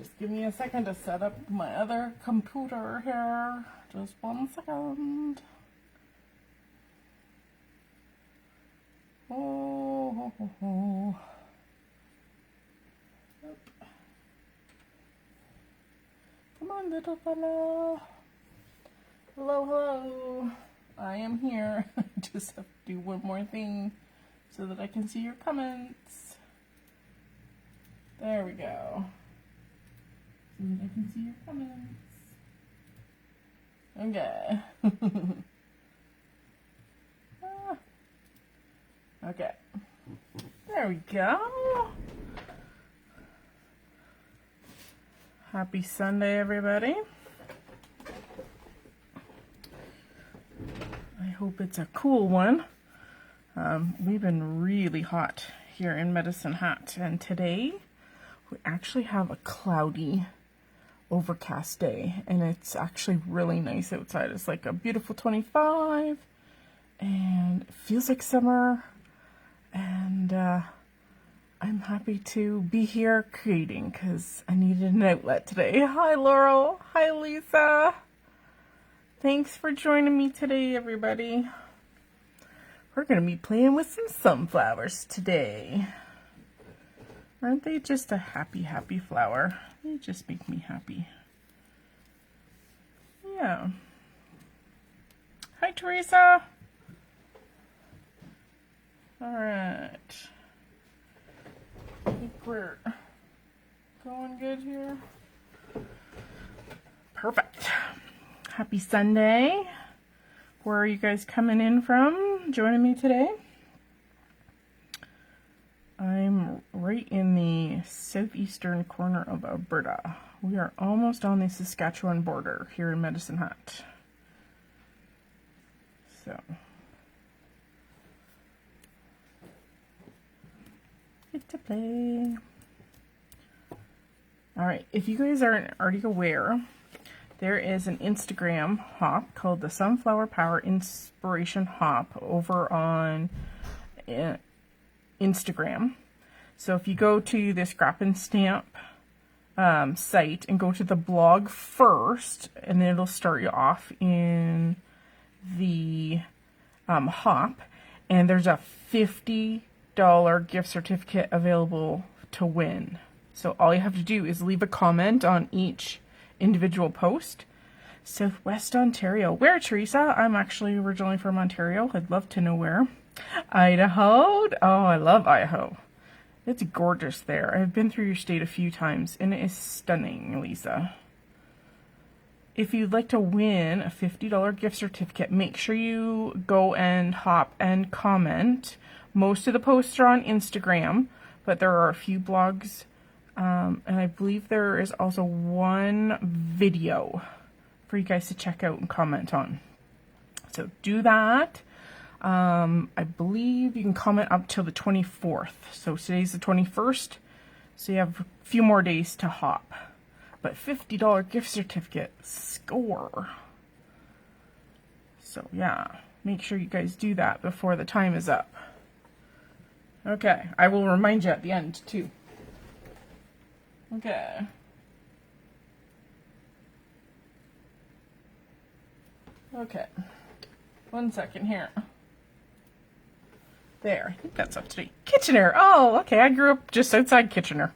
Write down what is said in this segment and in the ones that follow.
Just give me a second to set up my other computer here. Just 1 second. Oh, ho, ho, ho. Yep. Come on, little fella. Hello, hello. I am here. Just have to do one more thing so that I can see your comments. There we go. So that I can see your comments. Okay. Okay. There we go. Happy Sunday, everybody. I hope it's a cool one. We've been really hot here in Medicine Hat, and today we actually have a cloudy, overcast day, and it's actually really nice outside. It's like a beautiful 25, and it feels like summer, and I'm happy to be here creating because I needed an outlet today. Hi, Laurel. Hi, Lisa. Thanks for joining me today, everybody. We're going to be playing with some sunflowers today. Aren't they just a happy, happy flower? They just make me happy. Yeah. Hi, Teresa. All right. I think we're going good here. Perfect. Happy Sunday. Where are you guys coming in from? Joining me today? I'm right in the southeastern corner of Alberta. We are almost on the Saskatchewan border here in Medicine Hat. So, get to play. Alright, if you guys aren't already aware, there is an Instagram hop called the Sunflower Power Inspiration Hop over on Instagram. So if you go to the Scrap and Stamp site and go to the blog first, and then it'll start you off in the hop, and there's a $50 gift certificate available to win. So all you have to do is leave a comment on each individual post. Southwest Ontario. Where, Teresa? I'm actually originally from Ontario. I'd love to know where. Idaho. Oh, I love Idaho. It's gorgeous there. I've been through your state a few times, and it is stunning, Lisa. If you'd like to win a $50 gift certificate, make sure you go and hop and comment. Most of the posts are on Instagram, but there are a few blogs, and I believe there is also one video for you guys to check out and comment on. So do that. I believe you can comment up till the 24th. So today's the 21st. So you have a few more days to hop. But $50 gift certificate, score. So yeah, make sure you guys do that before the time is up. Okay, I will remind you at the end too. Okay. Okay. 1 second here. There, I think that's up to date. Kitchener. Oh, okay. I grew up just outside Kitchener.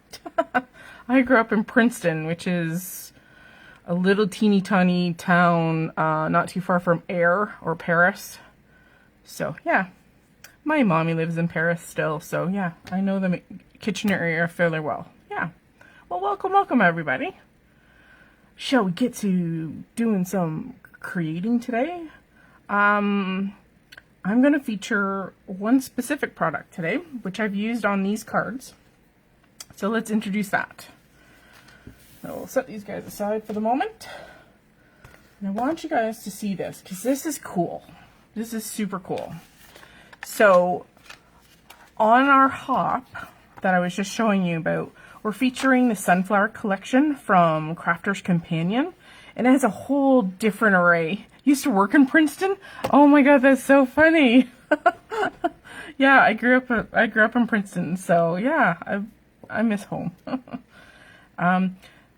I grew up in Princeton, which is a little teeny tiny town not too far from Air or Paris. So, yeah. My mommy lives in Paris still, so yeah, I know the Kitchener area fairly well. Yeah. Well, welcome everybody. Shall we get to doing some creating today? I'm going to feature one specific product today, which I've used on these cards. So let's introduce that. I will set these guys aside for the moment. And I want you guys to see this, because this is cool. This is super cool. So on our hop that I was just showing you about, we're featuring the Sunflower Collection from Crafter's Companion. And it has a whole different array. Used to work in Princeton. Oh my god, that's so funny. Yeah, I grew up in Princeton, so yeah, I miss home.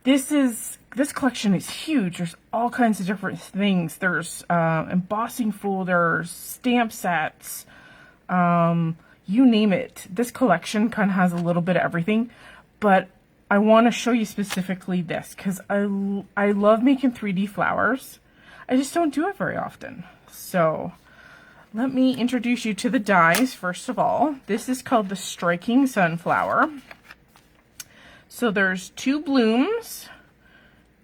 This collection is huge. There's all kinds of different things. There's embossing folders, stamp sets, you name it. This collection kind of has a little bit of everything, but I want to show you specifically this because I love making 3D flowers. I just don't do it very often. So let me introduce you to the dies first of all. This is called the Striking Sunflower. So there's 2 blooms,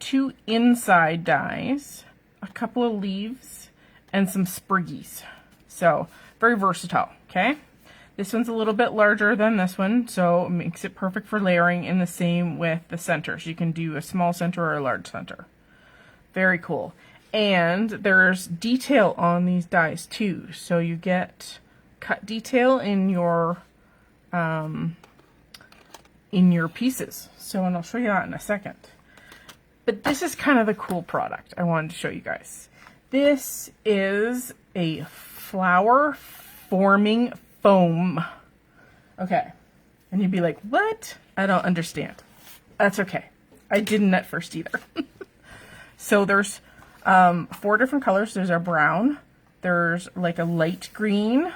2 inside dies, a couple of leaves, and some spriggies. So very versatile, okay? This one's a little bit larger than this one, so it makes it perfect for layering, and the same with the centers. You can do a small center or a large center. Very cool. And there's detail on these dies too. So you get cut detail in your pieces. So, and I'll show you that in a second. But this is kind of the cool product I wanted to show you guys. This is a flower forming foam. Okay. And you'd be like, what? I don't understand. That's okay. I didn't at first either. So there's 4 different colors. There's a brown. There's like a light green,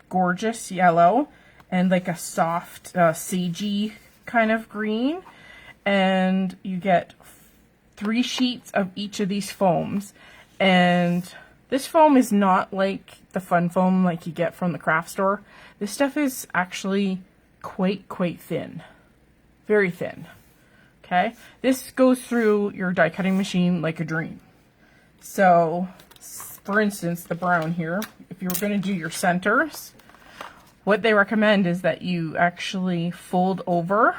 gorgeous yellow, and like a soft sagey kind of green. And you get 3 sheets of each of these foams. And this foam is not like the fun foam like you get from the craft store. This stuff is actually quite thin. Very thin. Okay? This goes through your die cutting machine like a dream. So, for instance, the brown here, if you were going to do your centers, what they recommend is that you actually fold over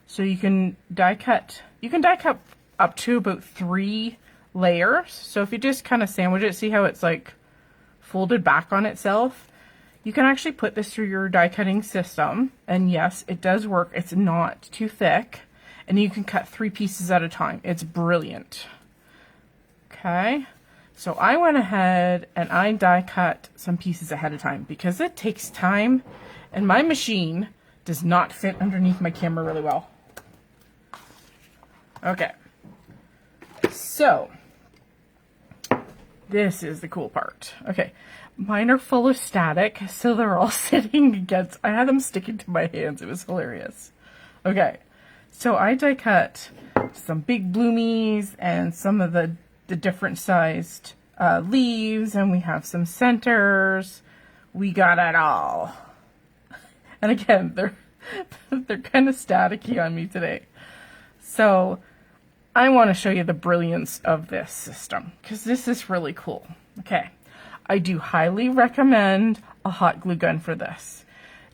so you can die cut. You can die cut up to about 3 layers. So if you just kind of sandwich it, see how it's like folded back on itself? You can actually put this through your die cutting system, and yes, it does work. It's not too thick, and you can cut 3 pieces at a time. It's brilliant. Okay, so I went ahead and I die cut some pieces ahead of time because it takes time, and my machine does not fit underneath my camera really well. Okay, so this is the cool part. Okay, mine are full of static, so they're all sitting against, I had them sticking to my hands. It was hilarious. Okay, so I die cut some big bloomies and some of the different sized leaves, and we have some centers. We got it all. And again, they're kind of staticky on me today. So I want to show you the brilliance of this system because this is really cool. Okay, I do highly recommend a hot glue gun for this.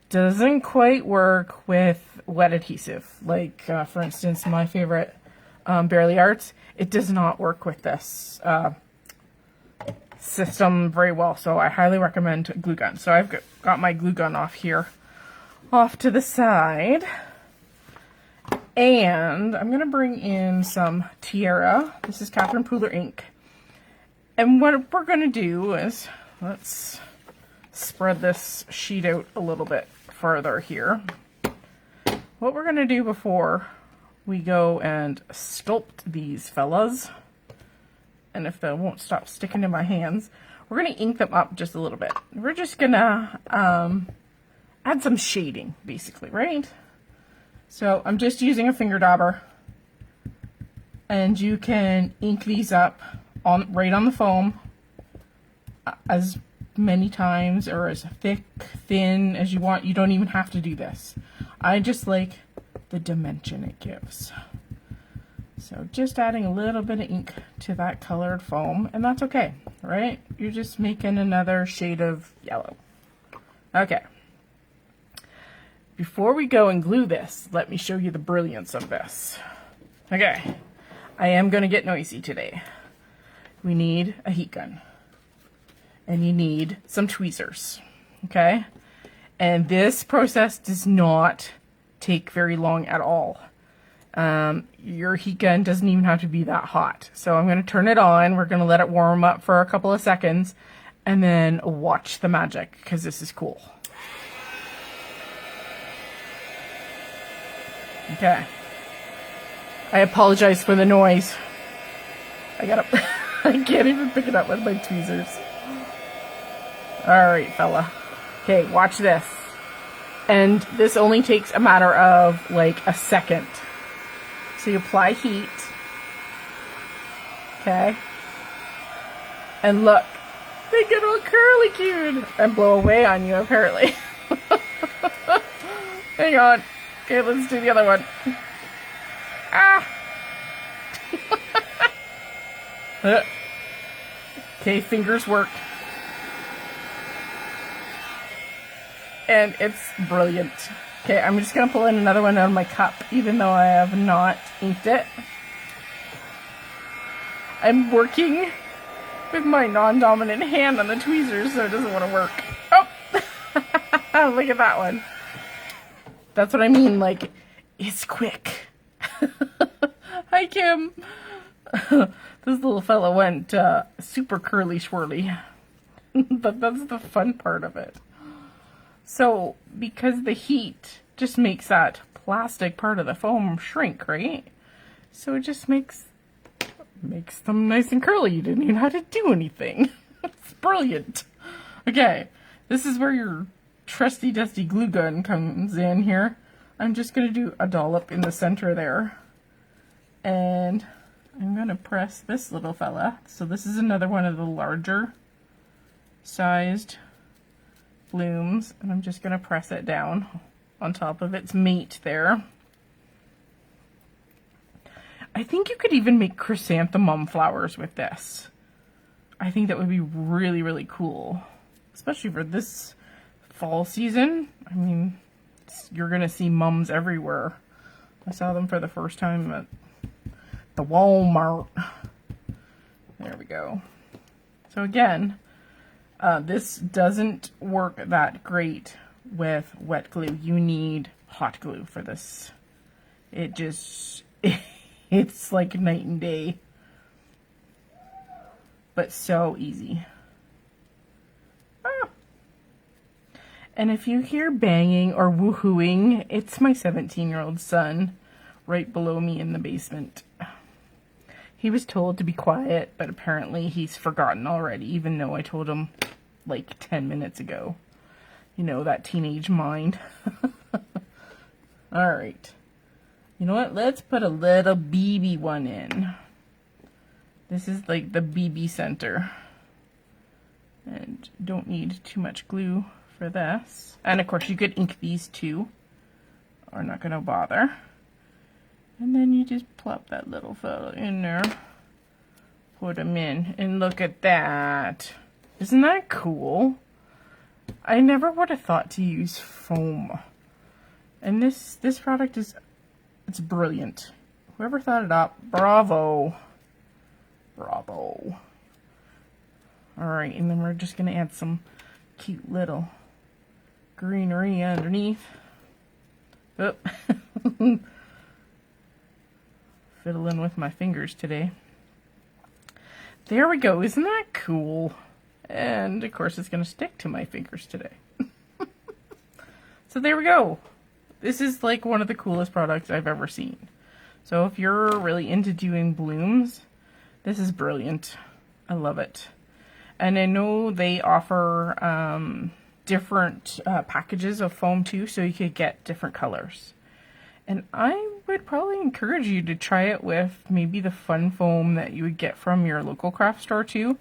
Doesn't quite work with wet adhesive, like for instance my favorite Barely Arts. It does not work with this system very well, so I highly recommend glue gun. So I've got my glue gun off here, off to the side. And I'm going to bring in some Tierra. This is Catherine Pooler ink. And what we're going to do is, let's spread this sheet out a little bit further here. What we're going to do before we go and sculpt these fellas, and if they won't stop sticking to my hands, we're going to ink them up just a little bit. We're just going to add some shading, basically, right? So I'm just using a finger dauber, and you can ink these up right on the foam as many times or as thick, thin as you want. You don't even have to do this. I just like the dimension it gives. So just adding a little bit of ink to that colored foam, and that's okay, right? You're just making another shade of yellow. Okay. Before we go and glue this, let me show you the brilliance of this. Okay, I am going to get noisy today. We need a heat gun. And you need some tweezers. Okay? And this process does not take very long at all. Your heat gun doesn't even have to be that hot. So I'm going to turn it on. We're going to let it warm up for a couple of seconds. And then watch the magic, because this is cool. Okay. I apologize for the noise. I can't even pick it up with my tweezers. Alright, fella. Okay, watch this. And this only takes a matter of like a second. So you apply heat. Okay. And look. They get all curly cued and blow away on you, apparently. Hang on. Okay, let's do the other one. Ah! Okay, fingers work. And it's brilliant. Okay, I'm just going to pull in another one out of my cup, even though I have not inked it. I'm working with my non-dominant hand on the tweezers, so it doesn't want to work. Oh! Look at that one. That's what I mean, like, it's quick. Hi, Kim. This little fella went super curly swirly. But that's the fun part of it. So, because the heat just makes that plastic part of the foam shrink, right? So it just makes them nice and curly. You didn't even have to do anything. It's brilliant. Okay, this is where your trusty dusty glue gun comes in here. I'm just going to do a dollop in the center there. And I'm going to press this little fella. So this is another one of the larger sized blooms, and I'm just going to press it down on top of its mate there. I think you could even make chrysanthemum flowers with this. I think that would be really, really cool, especially for this fall season. I mean, you're going to see mums everywhere. I saw them for the first time at the Walmart. There we go. So again, this doesn't work that great with wet glue. You need hot glue for this. It just, it's like night and day. But so easy. Ah. And if you hear banging or woohooing, it's my 17-year-old son right below me in the basement. He was told to be quiet, but apparently he's forgotten already, even though I told him like 10 minutes ago. You know, that teenage mind. Alright. You know what? Let's put a little BB one in. This is like the BB center. And don't need too much glue for this. And of course you could ink these too. Or not gonna bother. And then you just plop that little fellow in there. Put him in. And look at that. Isn't that cool? I never would have thought to use foam. And this product is, it's brilliant. Whoever thought it up, bravo. Bravo. Alright, and then we're just going to add some cute little greenery underneath. Oh. Fiddling with my fingers today. There we go. Isn't that cool? And of course it's going to stick to my fingers today. So there we go. This is like one of the coolest products I've ever seen. So if you're really into doing blooms, this is brilliant. I love it. And I know they offer different packages of foam too, so you could get different colors. And I would probably encourage you to try it with maybe the fun foam that you would get from your local craft store too.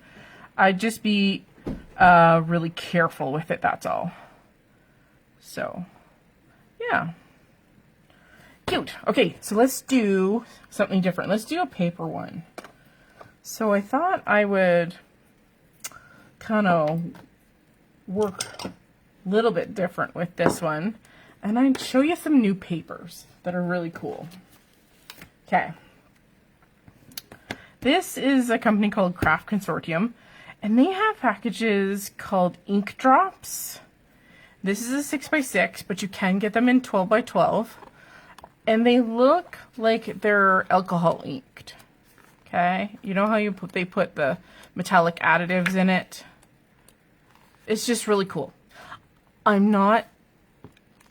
I'd just be really careful with it, that's all. So, yeah. Cute. Okay, so let's do something different. Let's do a paper one. So I thought I would kind of work a little bit different with this one. And I'd show you some new papers that are really cool. Okay. This is a company called Craft Consortium. And they have packages called ink drops. This is a 6x6, but you can get them in 12x12. And they look like they're alcohol inked. Okay? You know how they put the metallic additives in it? It's just really cool. I'm not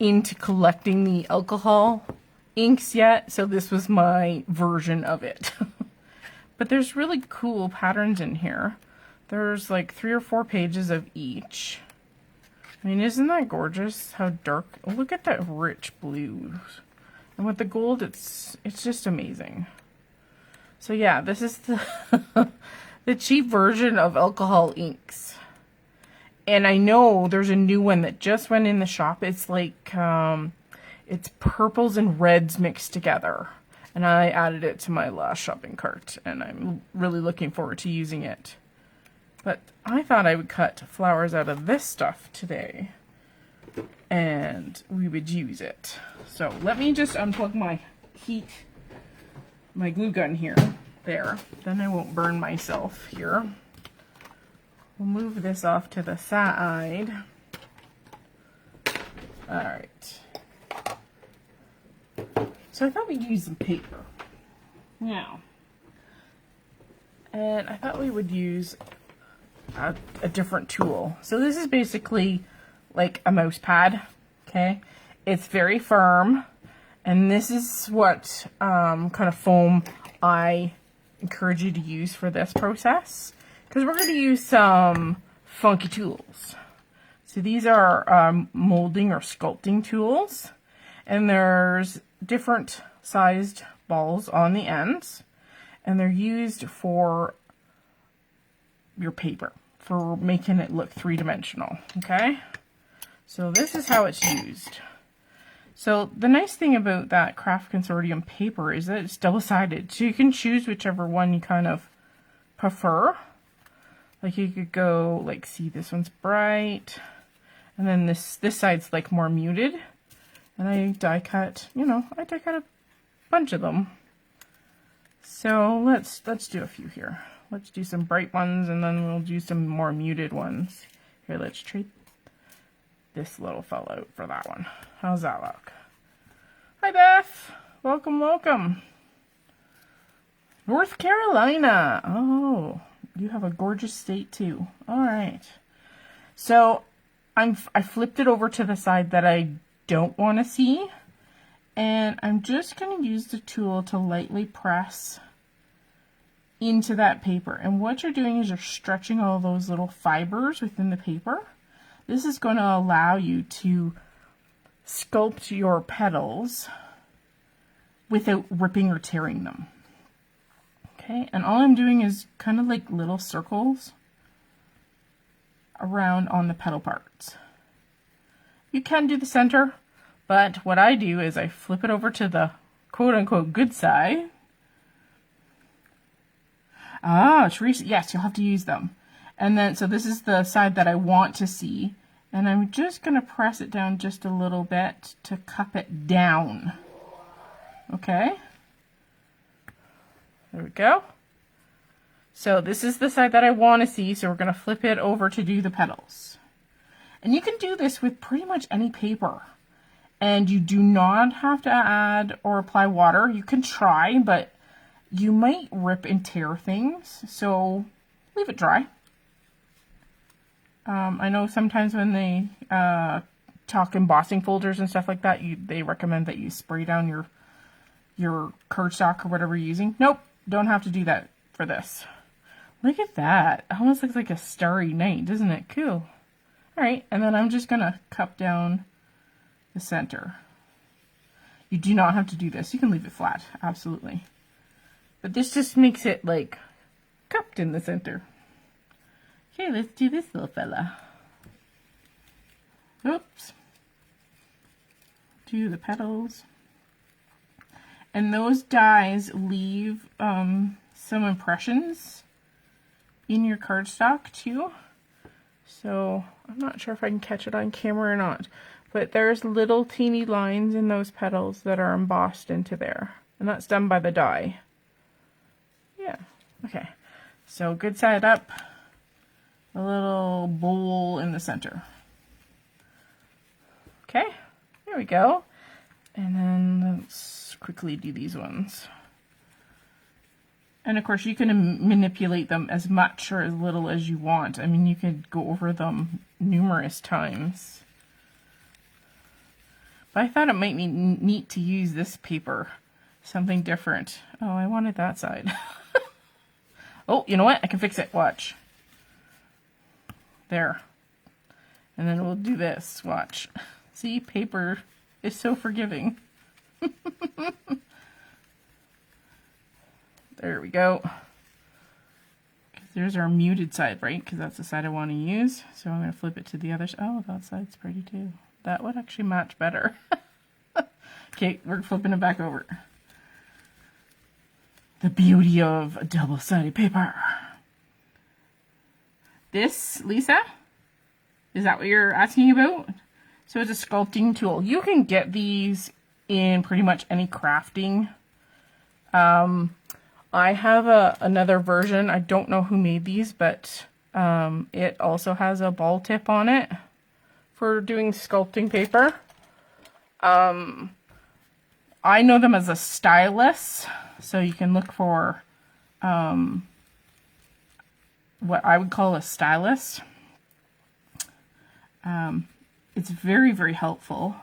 into collecting the alcohol inks yet, so this was my version of it. But there's really cool patterns in here. There's like 3 or 4 pages of each. I mean, isn't that gorgeous? How dark. Oh, look at that rich blue. And with the gold, it's just amazing. So yeah, this is the the cheap version of alcohol inks. And I know there's a new one that just went in the shop. It's like, it's purples and reds mixed together. And I added it to my last shopping cart. And I'm really looking forward to using it. But I thought I would cut flowers out of this stuff today. And we would use it. So let me just unplug my glue gun here. There. Then I won't burn myself here. We'll move this off to the side. Alright. So I thought we'd use some paper. Now. And I thought we would use a different tool. So this is basically like a mouse pad. Okay. It's very firm. And this is what kind of foam I encourage you to use for this process. Because we're going to use some funky tools. So these are molding or sculpting tools. And there's different sized balls on the ends. And they're used for your paper, for making it look three-dimensional. Okay? So this is how it's used. So the nice thing about that Craft Consortium paper is that it's double-sided. So you can choose whichever one you kind of prefer. Like you could go, like, see, this one's bright, and then this side's like more muted. And I die cut, you know, I die cut a bunch of them. So let's do a few here. Let's do some bright ones, and then we'll do some more muted ones. Here, let's trade this little fellow out for that one. How's that look? Hi, Beth. Welcome, welcome. North Carolina. Oh. You have a gorgeous state too. All right. So I flipped it over to the side that I don't want to see. And I'm just going to use the tool to lightly press into that paper. And what you're doing is you're stretching all those little fibers within the paper. This is going to allow you to sculpt your petals without ripping or tearing them. Okay, and all I'm doing is kind of like little circles around on the petal parts. You can do the center, but what I do is I flip it over to the quote-unquote good side. Ah, Teresa, yes, you'll have to use them. And then, so this is the side that I want to see, and I'm just going to press it down just a little bit to cup it down. Okay. There we go. So this is the side that I want to see, so we're going to flip it over to do the petals. And you can do this with pretty much any paper. And you do not have to add or apply water. You can try, but you might rip and tear things, so leave it dry. I know sometimes when they talk embossing folders and stuff like that, they recommend that you spray down your cardstock or whatever you're using. Nope. Don't have to do that for this. Look at that. It almost looks like a starry night, doesn't it? Cool. Alright, and then I'm just going to cup down the center. You do not have to do this. You can leave it flat, absolutely. But this just makes it, like, cupped in the center. Okay, let's do this little fella. Oops. Do the petals. And those dies leave some impressions in your cardstock too. So I'm not sure if I can catch it on camera or not, but there's little teeny lines in those petals that are embossed into there. And that's done by the die. Yeah, okay. So good side up, a little bowl in the center. Okay, there we go. And then let's quickly do these ones. And of course you can manipulate them as much or as little as you want. I mean, you could go over them numerous times. But I thought it might be neat to use this paper. Something different. Oh, I wanted that side. Oh, you know what? I can fix it. Watch. There. And then we'll do this. Watch. See, paper is so forgiving. There we go. There's our muted side, right? Because that's the side I want to use. So I'm going to flip it to the other side. Oh, that side's pretty too. That would actually match better. Okay, we're flipping it back over. The beauty of a double-sided paper. This, Lisa? Is that what you're asking about? So it's a sculpting tool. You can get these in pretty much any crafting. I have another version. I don't know who made these, but it also has a ball tip on it for doing sculpting paper. I know them as a stylus, so you can look for what I would call a stylus. It's very, very helpful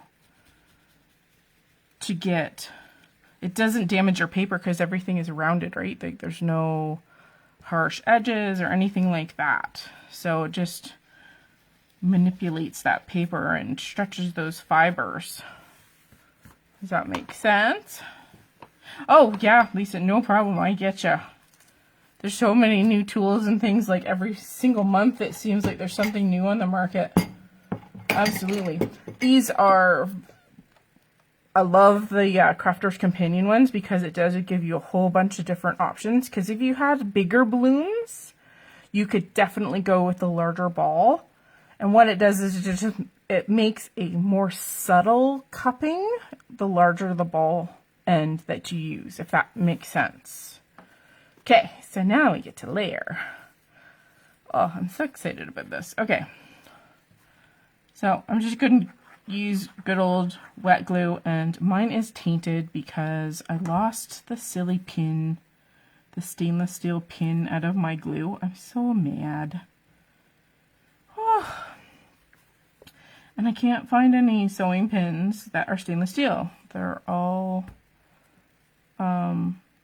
to get. It doesn't damage your paper because everything is rounded, right? Like there's no harsh edges or anything like that. So it just manipulates that paper and stretches those fibers. Does that make sense? Oh, yeah, Lisa, no problem. I get you. There's so many new tools and things. Like every single month, it seems like there's something new on the market. Absolutely. These are... I love the Crafter's Companion ones because it does give you a whole bunch of different options. Because if you had bigger balloons, you could definitely go with the larger ball. And what it does is it makes a more subtle cupping the larger the ball end that you use, if that makes sense. Okay, so now we get to layer. Oh, I'm so excited about this. Okay. So I'm just going to use good old wet glue, and mine is tainted because I lost the silly pin, the stainless steel pin out of my glue. I'm so mad. Oh. And I can't find any sewing pins that are stainless steel. They're all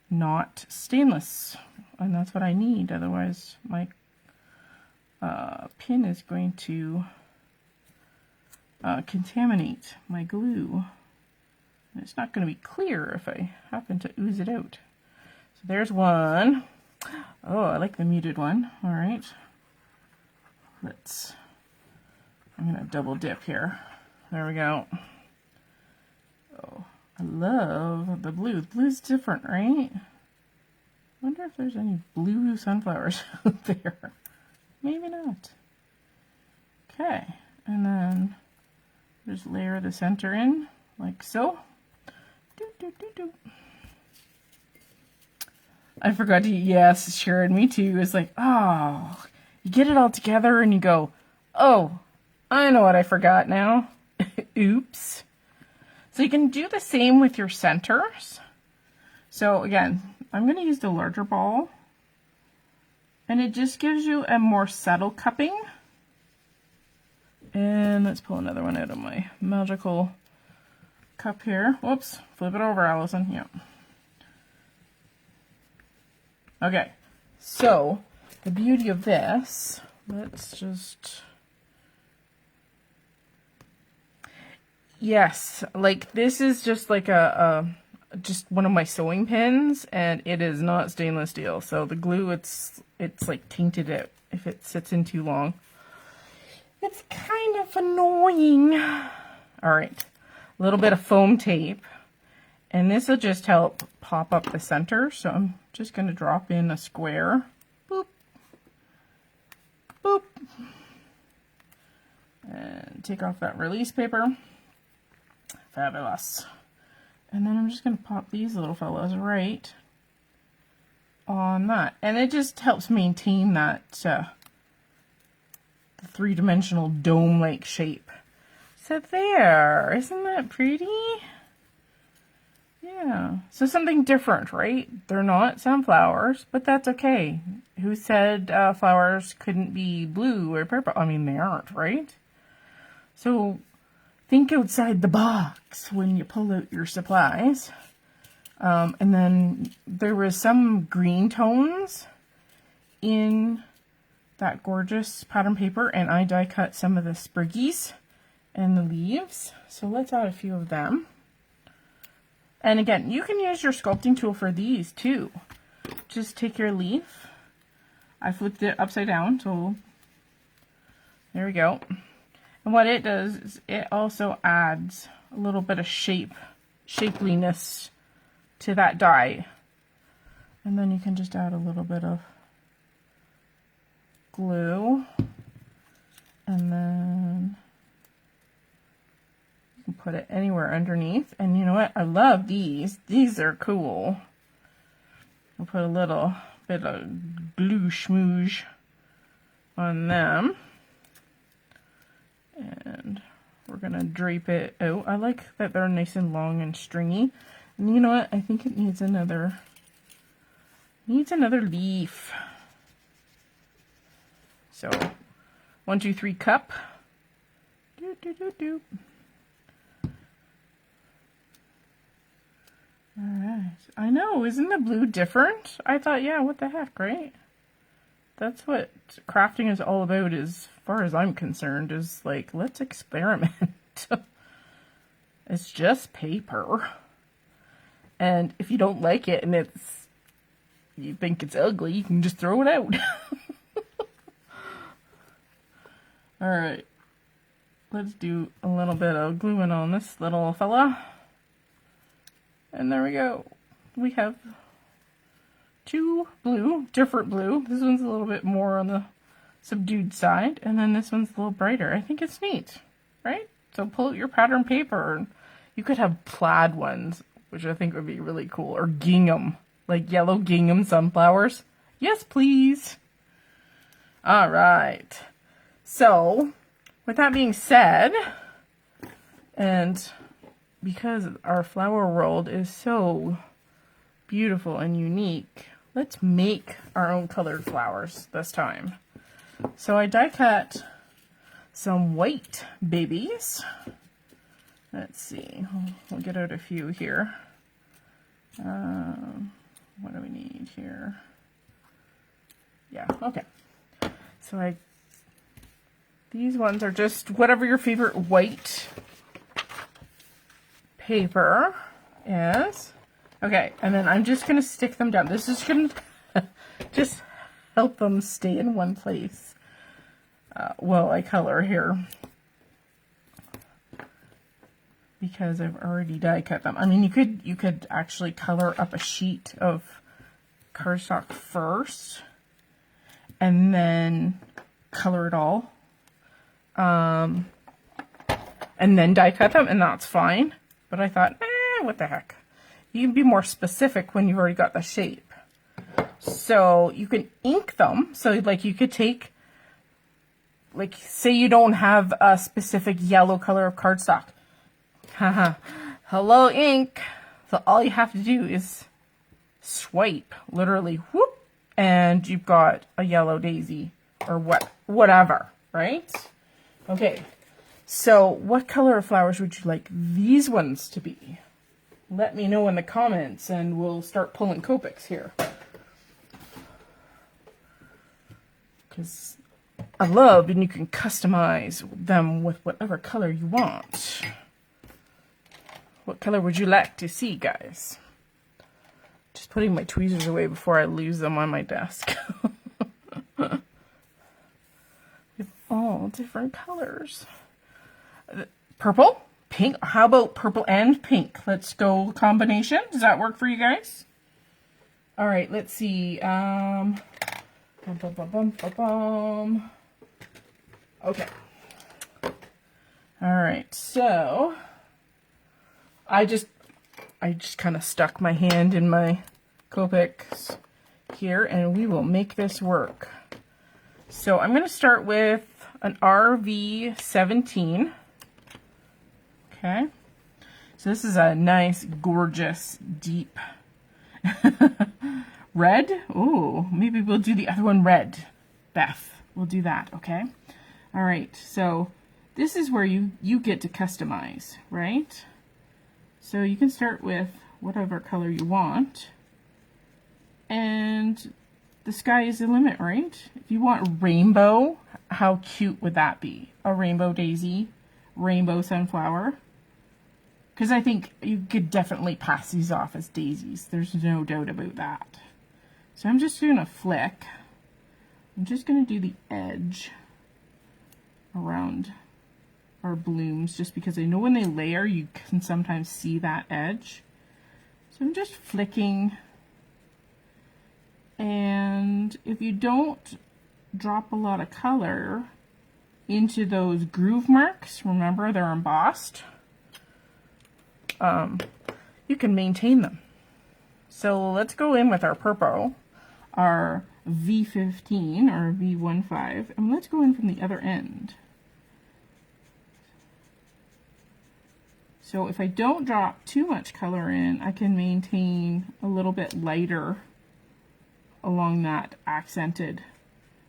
not stainless, and that's what I need. Otherwise my pin is going to contaminate my glue. And it's not going to be clear if I happen to ooze it out. So there's one. Oh, I like the muted one. All right. I'm going to double dip here. There we go. Oh, I love the blue. The blue's different, right? I wonder if there's any blue sunflowers out there. Maybe not. Okay, and then just layer the center in like so. I forgot to, yes, Sharon, me too. It's like, oh, you get it all together and you go, oh, I know what I forgot now. Oops. So you can do the same with your centers. So again, I'm going to use the larger ball. And it just gives you a more subtle cupping. And let's pull another one out of my magical cup here. Whoops. Flip it over, Allison. Yeah. Okay. So the beauty of this, let's just... Yes, like this is just like just one of my sewing pins, and it is not stainless steel. So the glue, it's like tainted it if it sits in too long. It's kind of annoying. All right, a little bit of foam tape, and this will just help pop up the center. So I'm just going to drop in a square. Boop, boop, and take off that release paper. Fabulous. And then I'm just going to pop these little fellows right on that. And it just helps maintain that three-dimensional dome-like shape. So there, isn't that pretty? Yeah. So something different, right? They're not sunflowers, but that's okay. Who said flowers couldn't be blue or purple? I mean, they aren't, right? So think outside the box when you pull out your supplies. And then there was some green tones in that gorgeous pattern paper, and I die cut some of the spriggies and the leaves. So let's add a few of them. And again, you can use your sculpting tool for these too. Just take your leaf. I flipped it upside down, so there we go. And what it does is it also adds a little bit of shapeliness to that die. And then you can just add a little bit of glue, and then you can put it anywhere underneath. And you know what? I love these. These are cool. I'll put a little bit of glue schmooze on them. And we're gonna drape it out. I like that they're nice and long and stringy. And you know what? I think it needs another leaf. So 1, 2, 3 cup. Alright. I know, isn't the blue different? I thought, yeah, what the heck, right? That's what crafting is all about, as far as I'm concerned, is like, let's experiment. It's just paper. And if you don't like it and you think it's ugly, you can just throw it out. Alright. Let's do a little bit of gluing on this little fella. And there we go. We have 2 blue, different blue. This one's a little bit more on the subdued side, and then this one's a little brighter. I think it's neat, right? So pull out your pattern paper. You could have plaid ones, which I think would be really cool, or gingham, like yellow gingham sunflowers. Yes, please. All right. So, with that being said, and because our flower world is so beautiful and unique, let's make our own colored flowers this time. So I die cut some white babies. Let's see, we'll get out a few here. What do we need here? Yeah, okay. So these ones are just whatever your favorite white paper is. Okay, and then I'm just going to stick them down. This is going to just help them stay in one place while I color here, because I've already die cut them. I mean, you could actually color up a sheet of cardstock first and then color it all, and then die cut them, and that's fine. But I thought, what the heck? You can be more specific when you've already got the shape. So you can ink them. So like you could take, like say you don't have a specific yellow color of cardstock. Haha. Hello, ink. So all you have to do is swipe, literally, whoop, and you've got a yellow daisy or whatever, right? Okay. So what color of flowers would you like these ones to be? Let me know in the comments and we'll start pulling Copics here. Because I love, and you can customize them with whatever color you want. What color would you like to see, guys? Just putting my tweezers away before I lose them on my desk. With all different colors. Purple, pink. How about purple and pink? Let's go combination. Does that work for you guys? All right, let's see. Okay. All right, so I just kind of stuck my hand in my Copics here, and we will make this work. So I'm going to start with an RV17. Okay, so this is a nice, gorgeous, deep red. Ooh, maybe we'll do the other one red. Beth, we'll do that, okay? All right, so this is where you get to customize, right? So you can start with whatever color you want, and the sky is the limit, right? If you want rainbow, how cute would that be? A rainbow daisy, rainbow sunflower. Because I think you could definitely pass these off as daisies. There's no doubt about that. So I'm just going to flick. I'm just going to do the edge around our blooms, just because I know when they layer, you can sometimes see that edge. So I'm just flicking. And if you don't drop a lot of color into those groove marks, remember they're embossed, you can maintain them. So let's go in with our purple, our V15 or V15, and let's go in from the other end. So if I don't drop too much color in, I can maintain a little bit lighter along that accented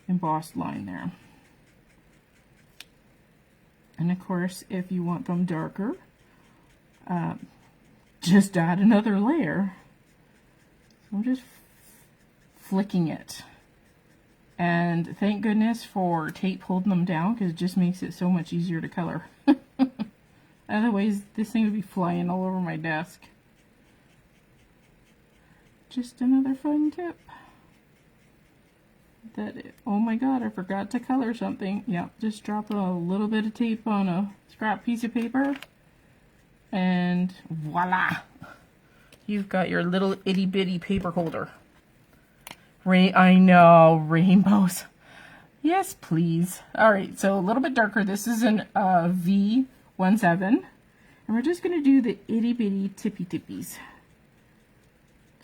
embossed line there. And of course, if you want them darker, just add another layer. So I'm just flicking it. And thank goodness for tape holding them down, because it just makes it so much easier to color. Otherwise, this thing would be flying all over my desk. Just another fun tip. Oh my god, I forgot to color something. Yeah, just drop a little bit of tape on a scrap piece of paper, and voila! You've got your little itty bitty paper holder. I know, rainbows. Yes, please. Alright, so a little bit darker. This is an V17, and we're just going to do the itty bitty tippy tippies.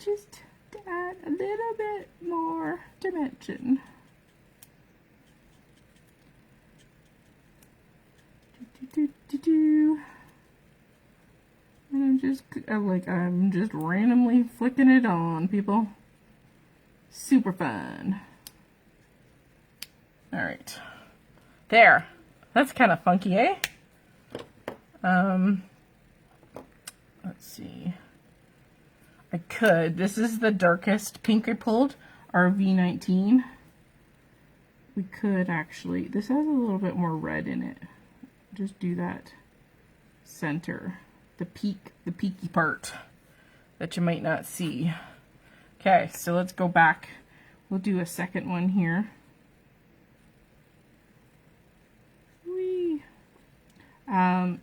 Just to add a little bit more dimension. And I'm just randomly flicking it on, people. Super fun. All right, there. That's kind of funky, eh? Let's see. This is the darkest pink I pulled, our V19. We could actually, this has a little bit more red in it. Just do that center, the peaky part that you might not see. Okay, so let's go back. We'll do a second one here. Whee!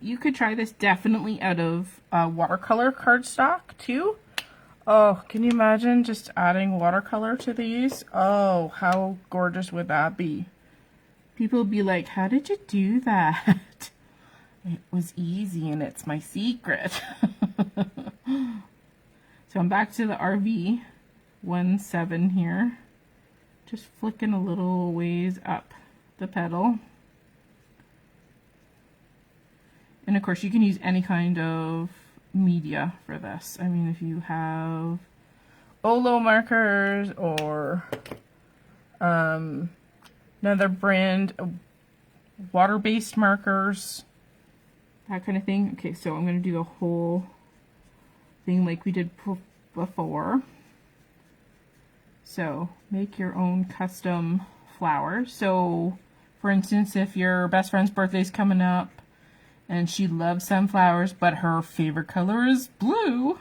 You could try this definitely out of watercolor cardstock too. Oh, can you imagine just adding watercolor to these? Oh, how gorgeous would that be? People would be like, how did you do that? It was easy, and it's my secret. So I'm back to the RV17 here. Just flicking a little ways up the petal. And of course, you can use any kind of media for this. I mean, if you have Olo markers or another brand, water-based markers, that kind of thing. Okay, so I'm going to do the whole thing like we did before. So make your own custom flower. So for instance, if your best friend's birthday is coming up and she loves sunflowers, but her favorite color is blue,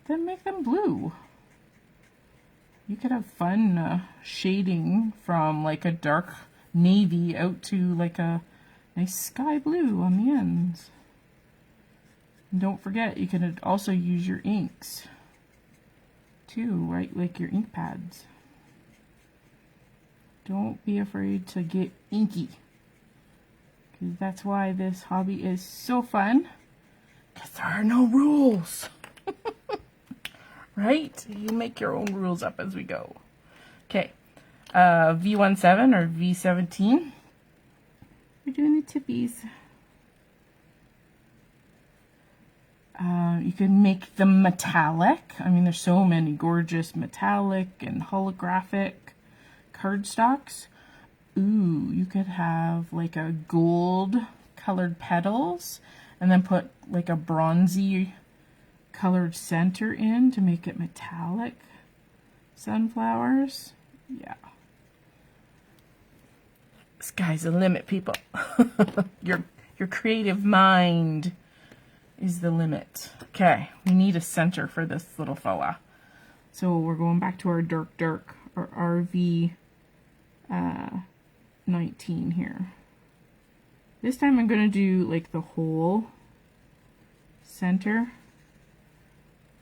then make them blue. You could have fun shading from like a dark navy out to like a nice sky blue on the ends. And don't forget, you can also use your inks too, right? Like your ink pads. Don't be afraid to get inky, because that's why this hobby is so fun, because there are no rules. Right? You make your own rules up as we go. Okay, V17 or V17. We're doing the tippies. You can make them metallic. I mean, there's so many gorgeous metallic and holographic cardstocks. Ooh, you could have like a gold colored petals and then put like a bronzy colored center in to make it metallic sunflowers. Yeah. Sky's the limit, people. Your creative mind is the limit. Okay, we need a center for this little fella. So we're going back to our dark, our RV 19 here. This time I'm going to do like the whole center.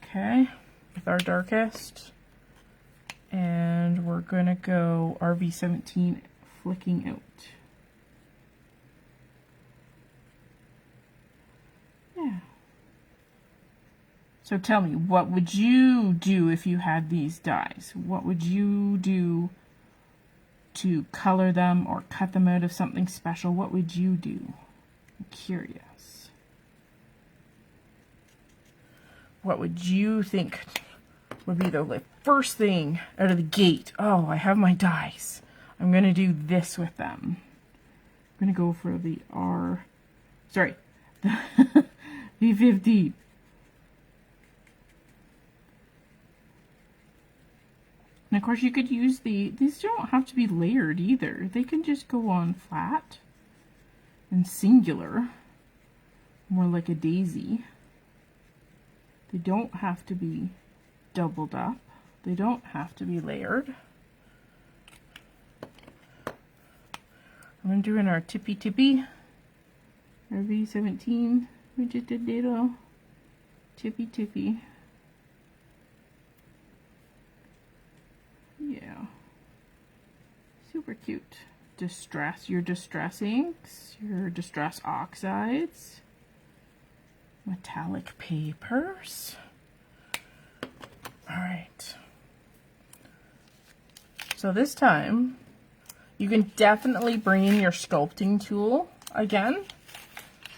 Okay, with our darkest. And we're going to go RV 17 flicking out. Yeah. So tell me, what would you do if you had these dies? What would you do to color them or cut them out of something special? What would you do? I'm curious. What would you think would be the first thing out of the gate? Oh, I have my dies. I'm going to do this with them. I'm going to go for the the V50. And of course you could use these don't have to be layered either. They can just go on flat and singular, more like a daisy. They don't have to be doubled up. They don't have to be layered. I'm doing our tippy, our V17. We just did little tippy. Yeah. Super cute. Your distress inks, your distress oxides, metallic papers. All right. So this time, you can definitely bring in your sculpting tool again.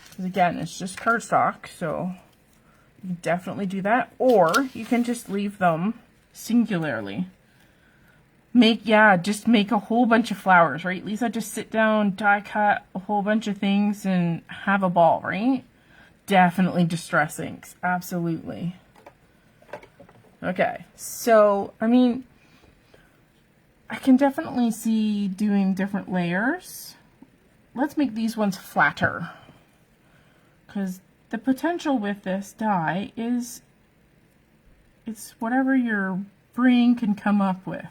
Because again, it's just cardstock, so you can definitely do that. Or you can just leave them singularly. Just make a whole bunch of flowers, right? Lisa, just sit down, die cut a whole bunch of things and have a ball, right? Definitely distress inks. Absolutely. Okay, so, I mean, I can definitely see doing different layers. Let's make these ones flatter. Because the potential with this die is, it's whatever your brain can come up with.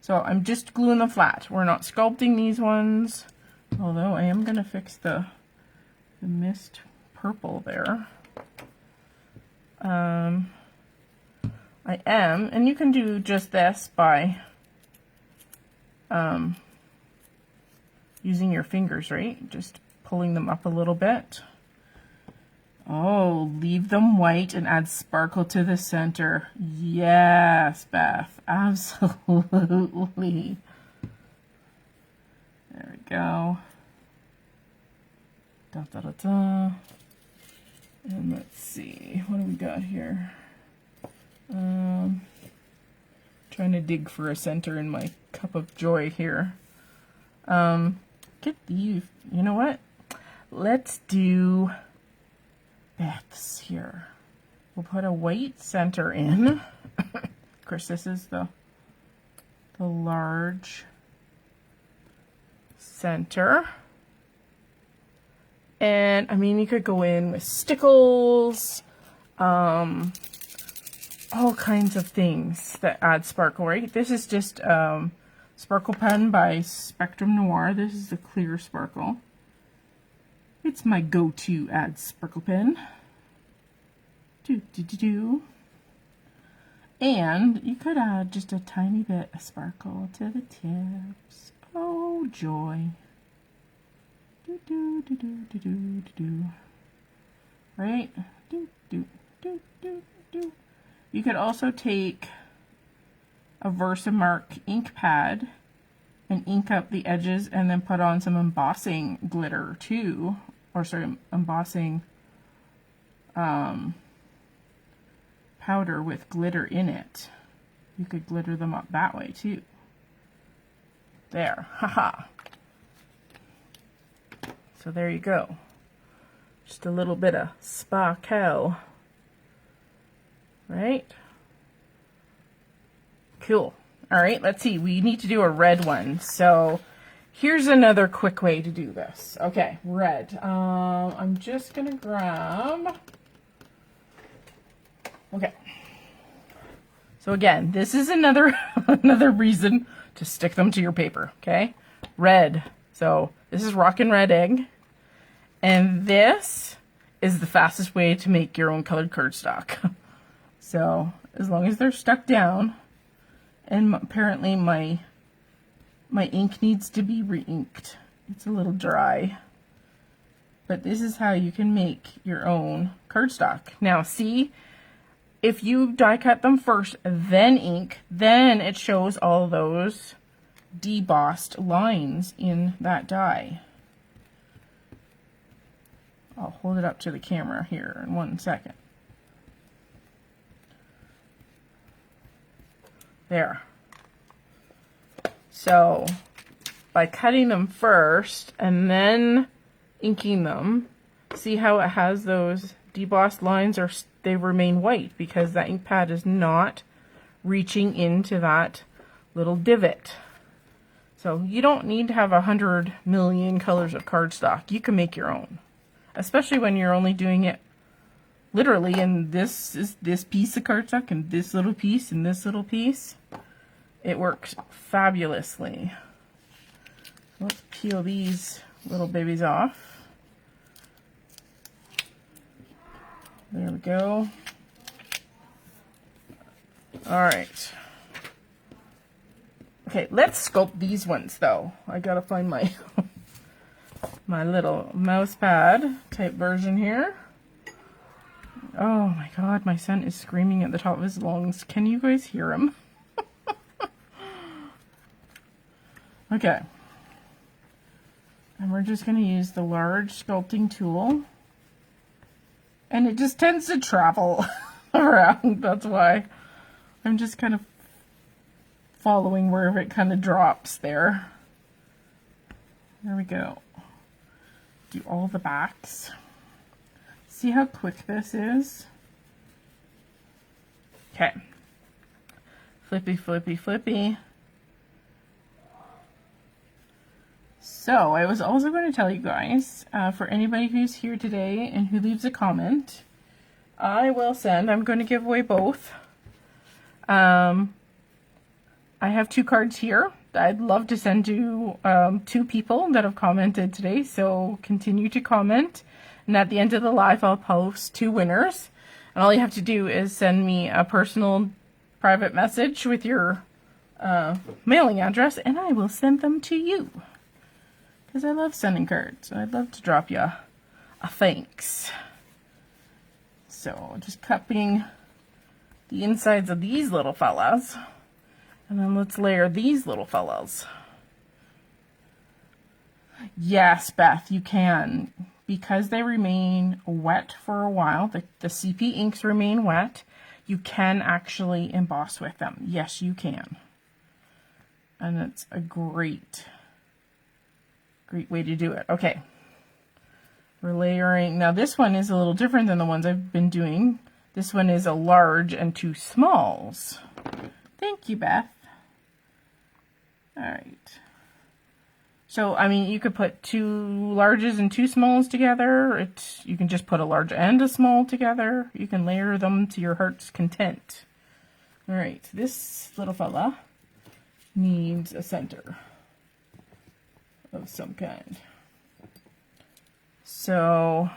So I'm just gluing them flat. We're not sculpting these ones. Although I am going to fix the mist purple there. I am, and you can do just this by using your fingers, right? Just pulling them up a little bit. Oh, leave them white and add sparkle to the center. Yes, Beth, absolutely. There we go. Da, da, da, da. And let's see, what do we got here? Trying to dig for a center in my cup of joy here. Get these, you know what? Let's do Beth's here. We'll put a white center in. Of course, this is the large center. And I mean, you could go in with stickles, all kinds of things that add sparkle, right? This is just Sparkle Pen by Spectrum Noir. This is the clear sparkle. It's my go-to add sparkle pen. And you could add just a tiny bit of sparkle to the tips. Oh, joy. Right? You could also take a Versamark ink pad and ink up the edges and then put on some embossing glitter too. Or sorry, embossing powder with glitter in it. You could glitter them up that way too. There, haha. So there you go. Just a little bit of sparkle. Right? Cool. All right, let's see. We need to do a red one. So here's another quick way to do this. Okay, red. I'm just going to grab... Okay. So again, this is another reason to stick them to your paper, okay? Red. So this is Rockin' Red Egg. And this is the fastest way to make your own colored cardstock. So as long as they're stuck down, and apparently my ink needs to be re-inked. It's a little dry. But this is how you can make your own cardstock. Now see, if you die cut them first, then ink, then it shows all those debossed lines in that die. I'll hold it up to the camera here in 1 second. There. So, by cutting them first and then inking them, see how it has those debossed lines, or they remain white because that ink pad is not reaching into that little divot. So you don't need to have 100 million colors of cardstock. You can make your own, especially when you're only doing it literally in this piece of cardstock and this little piece and this little piece. It works fabulously. Let's peel these little babies off. There we go. All right. Okay, let's sculpt these ones though. I gotta find my my little mouse pad type version here. Oh my god, my son is screaming at the top of his lungs. Can you guys hear him? Okay. And we're just gonna use the large sculpting tool. And it just tends to travel around. That's why I'm just kind of following wherever it kind of drops there. There we go. Do all the backs. See how quick this is? Okay. Flippy, flippy, flippy. So, I was also going to tell you guys, for anybody who's here today and who leaves a comment, I'm going to give away both. I have 2 cards here that I'd love to send to 2 people that have commented today, so continue to comment. And at the end of the live, I'll post 2 winners. And all you have to do is send me a personal private message with your mailing address, and I will send them to you. Because I love sending cards. I'd love to drop you a thanks. So, just cupping the insides of these little fellas. And then let's layer these little fellas. Yes, Beth, you can. Because they remain wet for a while, the CP inks remain wet, you can actually emboss with them. Yes, you can. And it's a great way to do it. Okay. We're layering. Now this one is a little different than the ones I've been doing. This one is a large and 2 smalls. Thank you, Beth. All right. So, I mean, you could put 2 larges and 2 smalls together. You can just put a large and a small together. You can layer them to your heart's content. All right. This little fella needs a center of some kind. So,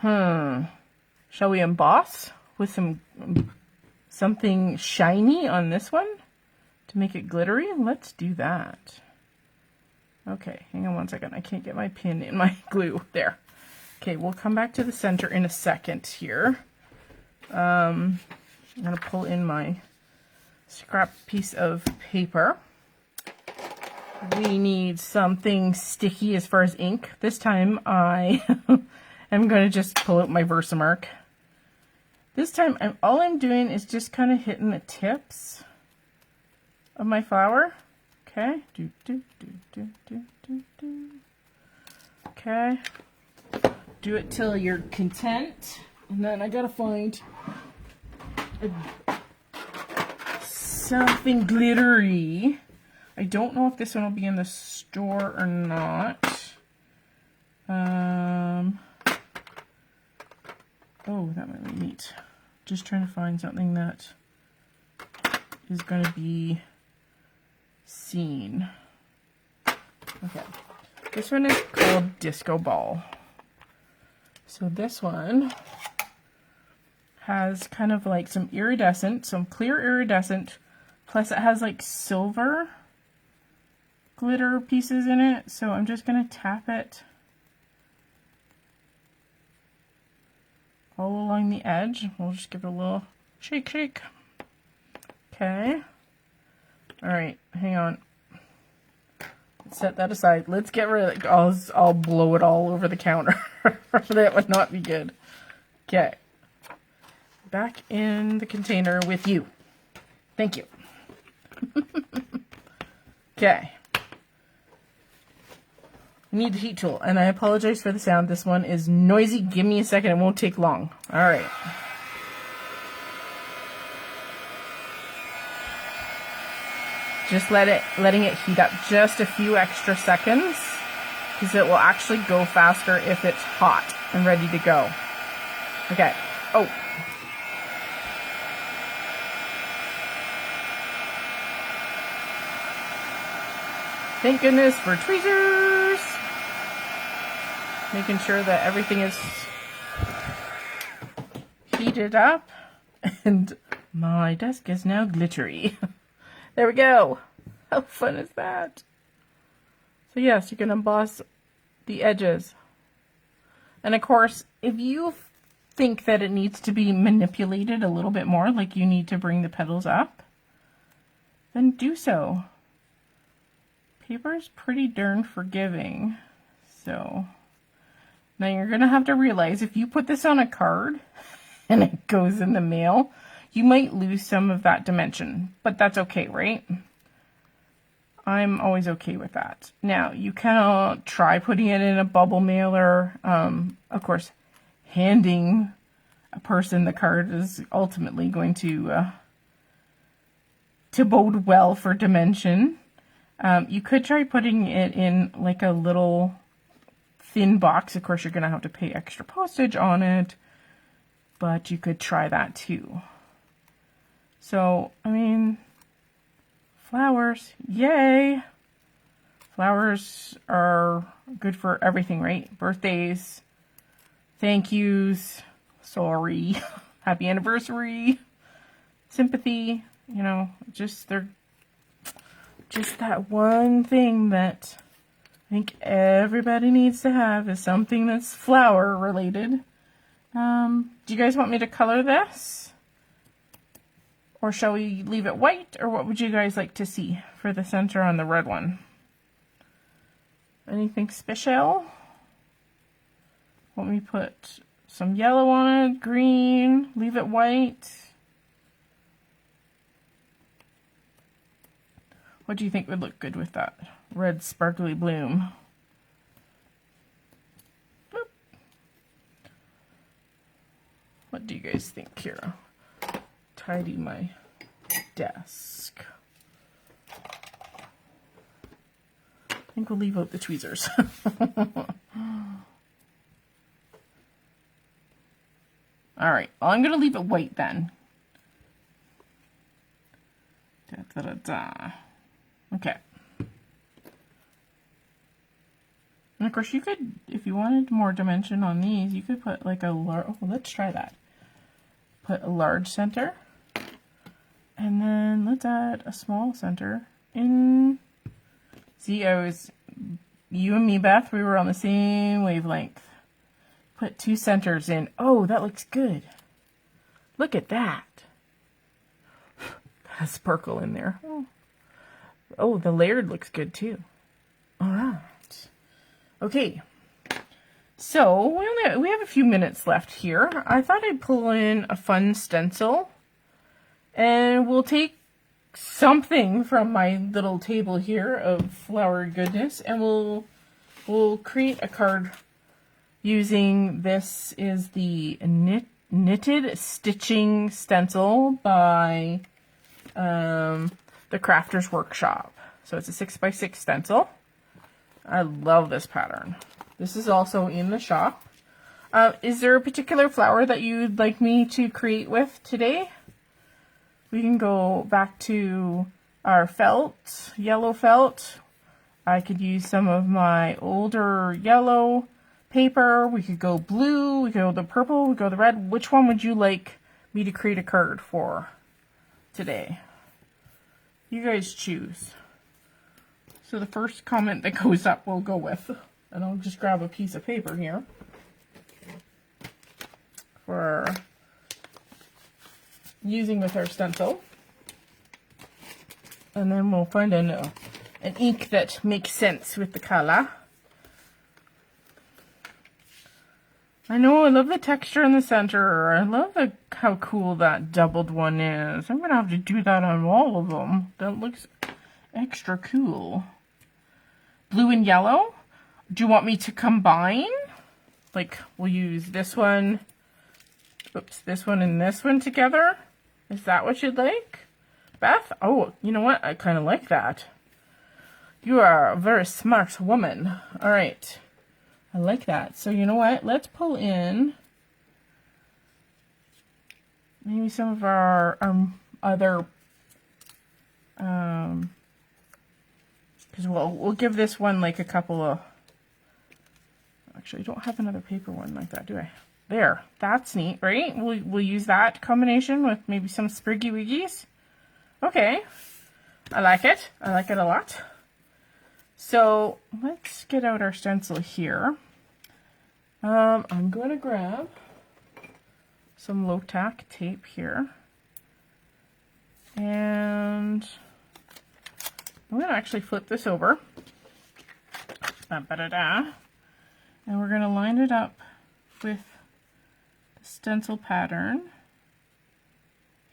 shall we emboss with something shiny on this one to make it glittery? Let's do that. Okay, hang on 1 second. I can't get my pin in my glue. There. Okay, we'll come back to the center in a second here. I'm going to pull in my scrap piece of paper. We need something sticky as far as ink. This time I am going to just pull out my Versamark. This time all I'm doing is just kind of hitting the tips of my flower. Okay. Okay. Do it till you're content. And then I gotta find something glittery. I don't know if this one will be in the store or not. Oh, that might be neat. Just trying to find something that is going to be seen. Okay. This one is called Disco Ball. So this one has kind of like some iridescent, some clear iridescent, plus it has like silver glitter pieces in it. So I'm just going to tap it all along the edge. We'll just give it a little shake, shake. Okay. All right, hang on. Set that aside. Let's get rid of it. I'll blow it all over the counter. That would not be good. Okay. Back in the container with you. Thank you. Okay. I need the heat tool, and I apologize for the sound. This one is noisy. Give me a second. It won't take long. All right. Just letting it heat up just a few extra seconds, because it will actually go faster if it's hot and ready to go. Okay. Oh. Thank goodness for tweezers. Making sure that everything is heated up. And my desk is now glittery. There we go. How fun is that? So yes, you can emboss the edges. And of course, if you think that it needs to be manipulated a little bit more, like you need to bring the petals up, then do so. Paper is pretty darn forgiving. So now you're going to have to realize if you put this on a card and it goes in the mail, you might lose some of that dimension, but that's okay, right? I'm always okay with that. Now, you can try putting it in a bubble mailer. Of course, handing a person the card is ultimately going to bode well for dimension. You could try putting it in like a little thin box. Of course, you're going to have to pay extra postage on it, but you could try that too. So, I mean, flowers, yay! Flowers are good for everything, right? Birthdays, thank yous, sorry, happy anniversary, sympathy, you know, they're just that one thing that I think everybody needs to have is something that's flower related. Do you guys want me to color this? Or shall we leave it white? Or what would you guys like to see for the center on the red one? Anything special? Want me to put some yellow on it, green, leave it white? What do you think would look good with that red sparkly bloom? Boop. What do you guys think here? Tidy my desk. I think we'll leave out the tweezers. All right, well, I'm going to leave it white then. Da, da, da, da. Okay. And of course, you could, if you wanted more dimension on these, you could put like a large, oh, let's try that. Put a large center. And then let's add a small center in. See, you and me, Beth, we were on the same wavelength. Put two centers in. Oh, that looks good. Look at that. Got a sparkle in there. Oh, the layered looks good too. All right. Okay. So we have a few minutes left here. I thought I'd pull in a fun stencil. And we'll take something from my little table here of flower goodness, and we'll we'll create a card using, this is the Knitted Stitching Stencil by the Crafter's Workshop. So it's a 6x6 stencil. I love this pattern. This is also in the shop. Is there a particular flower that you'd like me to create with today? We can go back to our felt, yellow felt. I could use some of my older yellow paper. We could go blue, we could go the purple, we could go the red. Which one would you like me to create a card for today? You guys choose. So the first comment that goes up we'll go with. And I'll just grab a piece of paper here for using with our stencil. And then we'll find an ink that makes sense with the color. I know, I love the texture in the center. I love how cool that doubled one is. I'm going to have to do that on all of them. That looks extra cool. Blue and yellow? Do you want me to combine? Like, we'll use this one, oops, this one and this one together? Is that what you'd like? Beth? Oh, you know what? I kind of like that. You are a very smart woman. All right. I like that. So you know what? Let's pull in maybe some of our other, because we'll give this one like a couple of, actually I don't have another paper one like that, do I? There, that's neat, right? We'll use that combination with maybe some Spriggy Wiggies. Okay, I like it. I like it a lot. So let's get out our stencil here. I'm going to grab some low tack tape here. And I'm going to actually flip this over. And we're going to line it up with the stencil pattern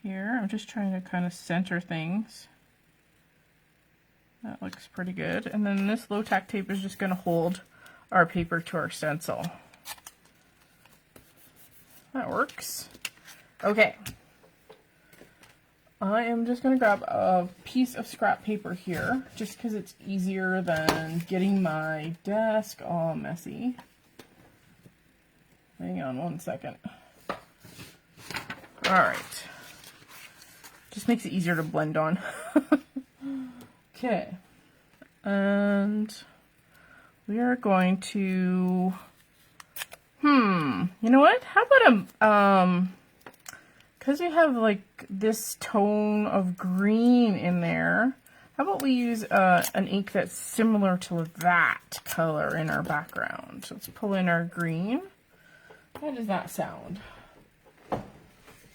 here. I'm just trying to kind of center things. That looks pretty good. And then this low tack tape is just going to hold our paper to our stencil. That works. Okay. I am just going to grab a piece of scrap paper here, just because it's easier than getting my desk all messy. Hang on one second. Alright. Just makes it easier to blend on. Okay. And we are going to, you know what? How about because we have like this tone of green in there, how about we use an ink that's similar to that color in our background? So let's pull in our green. How does that sound?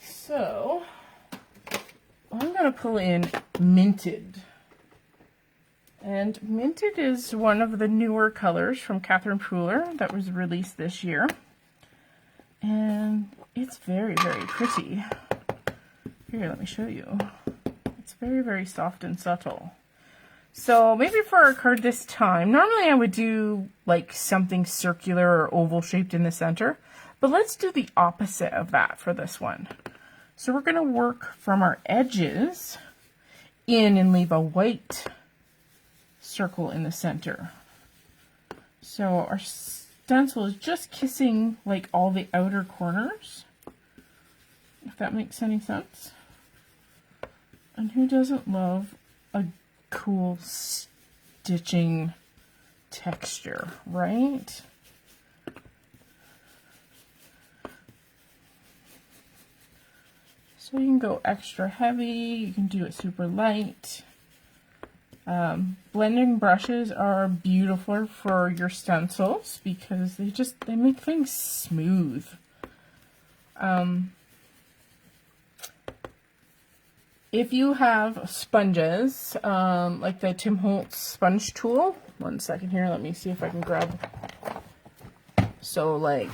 So I'm going to pull in Minted. And Minted is one of the newer colors from Catherine Pooler that was released this year. And it's very, very pretty. Here, let me show you. It's very, very soft and subtle. So maybe for our card this time, normally I would do like something circular or oval shaped in the center, but let's do the opposite of that for this one. So we're going to work from our edges in and leave a white circle in the center. So our stencil is just kissing like all the outer corners, if that makes any sense. And who doesn't love a cool stitching texture, right? So you can go extra heavy, you can do it super light. Blending brushes are beautiful for your stencils because they make things smooth. If you have sponges, like the Tim Holtz sponge tool, one second here, let me see if I can grab. So like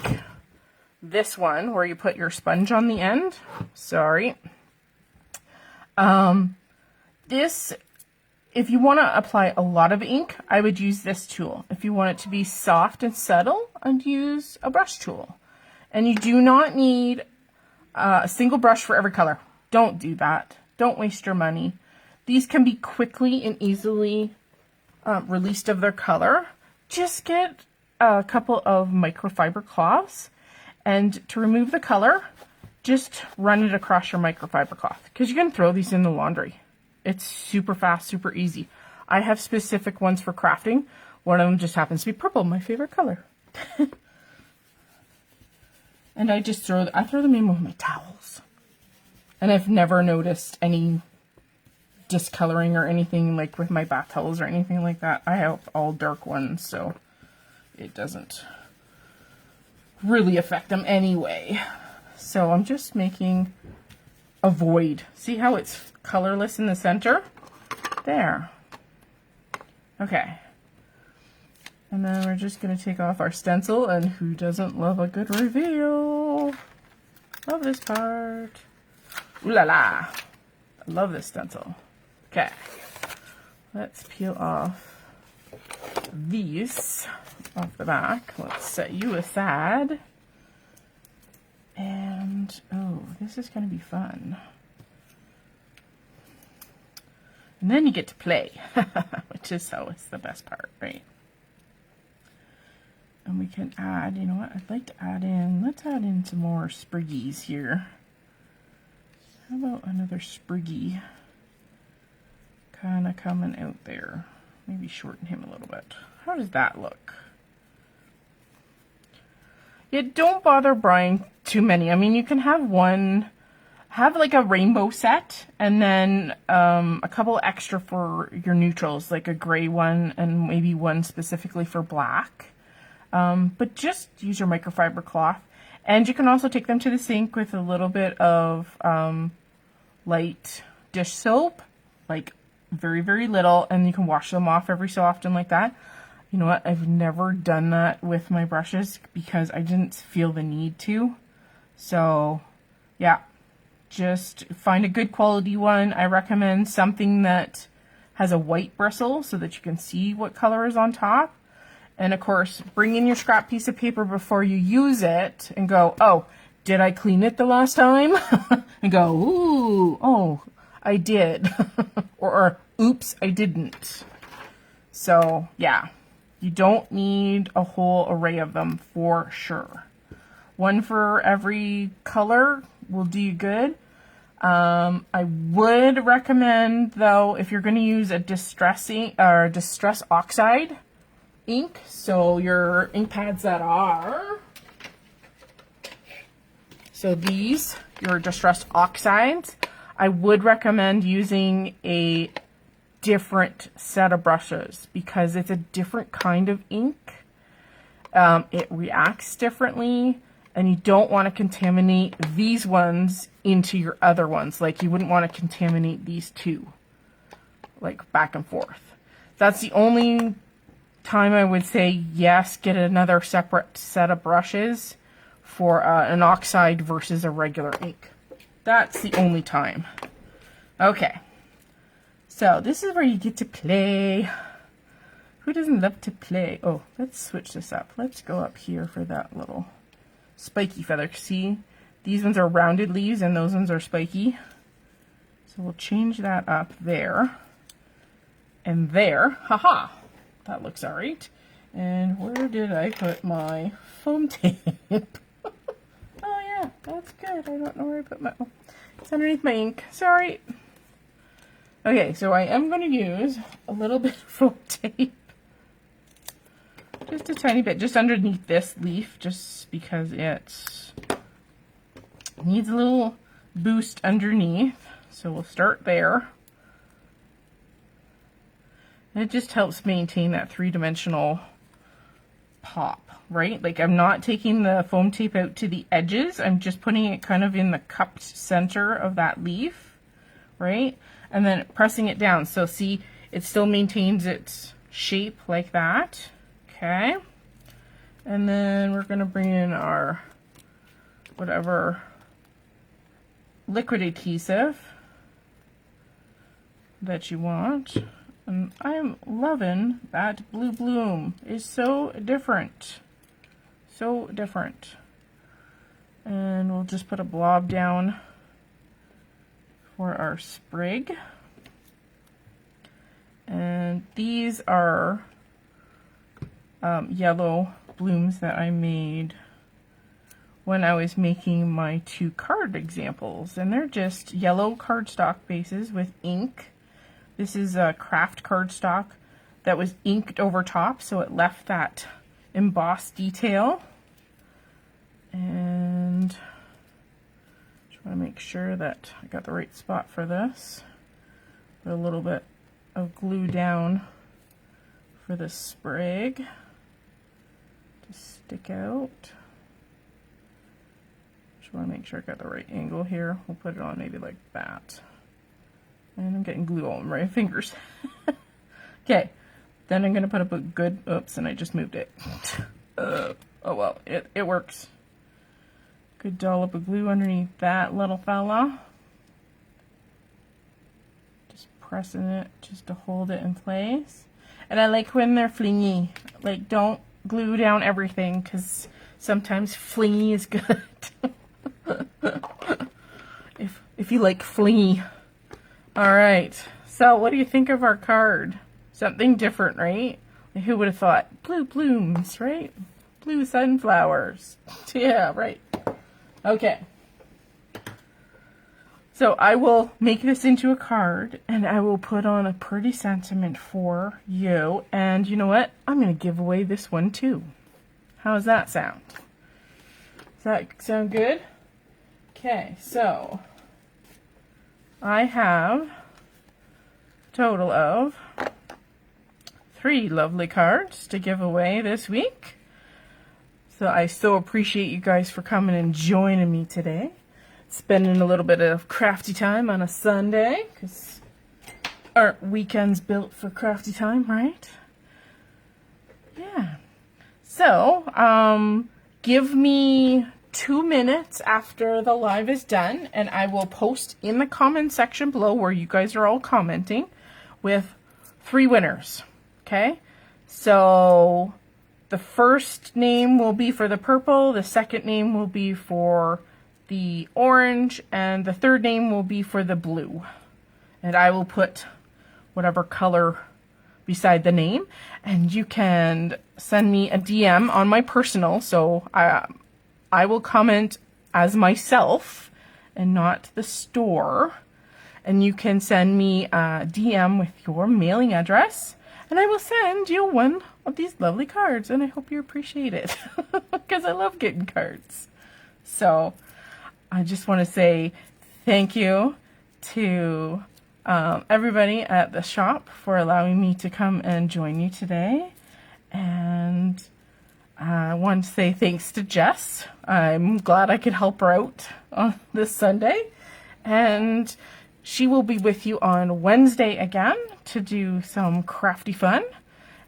this one where you put your sponge on the end, sorry. This if you want to apply a lot of ink, I would use this tool. If you want it to be soft and subtle, I'd use a brush tool. And you do not need a single brush for every color. Don't do that. Don't waste your money. These can be quickly and easily released of their color. Just get a couple of microfiber cloths, and to remove the color, just run it across your microfiber cloth, because you can throw these in the laundry. It's super fast, super easy. I have specific ones for crafting. One of them just happens to be purple, my favorite color. And I just throw them in with my towels. And I've never noticed any discoloring or anything like with my bath towels or anything like that. I have all dark ones, so it doesn't really affect them anyway. So I'm just making a void. See how it's colorless in the center? There. Okay. And then we're just going to take off our stencil, and who doesn't love a good reveal? Love this part. Ooh la la. I love this stencil. Okay. Let's peel off these off the back. Let's set you aside. And, oh, this is going to be fun. And then you get to play, which is always the best part, right? And we can add, you know what, I'd like to add in, let's add in some more spriggies here. How about another spriggy kind of coming out there? Maybe shorten him a little bit. How does that look? Yeah, don't bother buying too many. I mean, you can have one, have like a rainbow set, and then a couple extra for your neutrals, like a gray one and maybe one specifically for black. But just use your microfiber cloth. And you can also take them to the sink with a little bit of light dish soap, like very, very little, and you can wash them off every so often like that. You know what, I've never done that with my brushes because I didn't feel the need to. So, yeah, just find a good quality one. I recommend something that has a white bristle so that you can see what color is on top. And of course, bring in your scrap piece of paper before you use it and go, oh, did I clean it the last time? And go, ooh, oh, I did. or, oops, I didn't. So, yeah, you don't need a whole array of them for sure. One for every color will do you good. I would recommend, though, if you're going to use a distress oxide ink, so your ink pads that are, so these, your distress oxides, I would recommend using a different set of brushes because it's a different kind of ink. It reacts differently, and you don't want to contaminate these ones into your other ones. Like, you wouldn't want to contaminate these two, like back and forth. That's the only time I would say, yes, get another separate set of brushes for an oxide versus a regular ink. That's the only time. Okay, so this is where you get to play. Who doesn't love to play? Oh, let's switch this up. Let's go up here for that little spiky feather. See, these ones are rounded leaves and those ones are spiky. So we'll change that up there and there. Haha, that looks all right. And where did I put my foam tape? Oh yeah, that's good. I don't know where I put my, oh, it's underneath my ink. Sorry. Okay, so I am going to use a little bit of foam tape. Just a tiny bit, just underneath this leaf, just because it needs a little boost underneath. So we'll start there. And it just helps maintain that three-dimensional pop, right? Like, I'm not taking the foam tape out to the edges. I'm just putting it kind of in the cupped center of that leaf, right? And then pressing it down. So see, it still maintains its shape like that. Okay. And then we're going to bring in our whatever liquid adhesive that you want. And I'm loving that blue bloom. It's so different. So different. And we'll just put a blob down for our sprig. And these are yellow blooms that I made when I was making my 2 card examples. And they're just yellow cardstock bases with ink. This is a craft cardstock that was inked over top, so it left that embossed detail. And just want to make sure that I got the right spot for this. Put a little bit of glue down for the sprig to stick out. Just want to make sure I got the right angle here. We'll put it on maybe like that. And I'm getting glue all over my fingers. Okay, then I'm going to put up a good, oops, and I just moved it. Oh well, it works. Good dollop of glue underneath that little fella. Just pressing it just to hold it in place. And I like when they're flingy. Like, don't glue down everything, because sometimes flingy is good. if you like flingy. Alright, so what do you think of our card? Something different, right? Who would have thought? Blue blooms, right? Blue sunflowers. Yeah, right. Okay. So I will make this into a card, and I will put on a pretty sentiment for you. And you know what? I'm going to give away this one too. How does that sound? Does that sound good? Okay, so I have a total of 3 lovely cards to give away this week. So I so appreciate you guys for coming and joining me today. Spending a little bit of crafty time on a Sunday, because our weekend's built for crafty time, right? Yeah. So, give me 2 minutes after the live is done, and I will post in the comment section below where you guys are all commenting with 3 winners. Okay? So the first name will be for the purple, the second name will be for the orange, and the third name will be for the blue. And I will put whatever color beside the name, and you can send me a DM on my personal, so I will comment as myself and not the store, and you can send me a DM with your mailing address, and I will send you one of these lovely cards, and I hope you appreciate it, because I love getting cards. So I just want to say thank you to everybody at the shop for allowing me to come and join you today. And I want to say thanks to Jess. I'm glad I could help her out on this Sunday. And she will be with you on Wednesday again to do some crafty fun.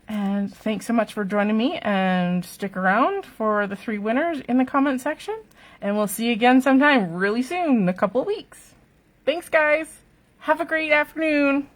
And thanks so much for joining me, and stick around for the 3 winners in the comment section. And we'll see you again sometime really soon, in a couple of weeks. Thanks, guys. Have a great afternoon.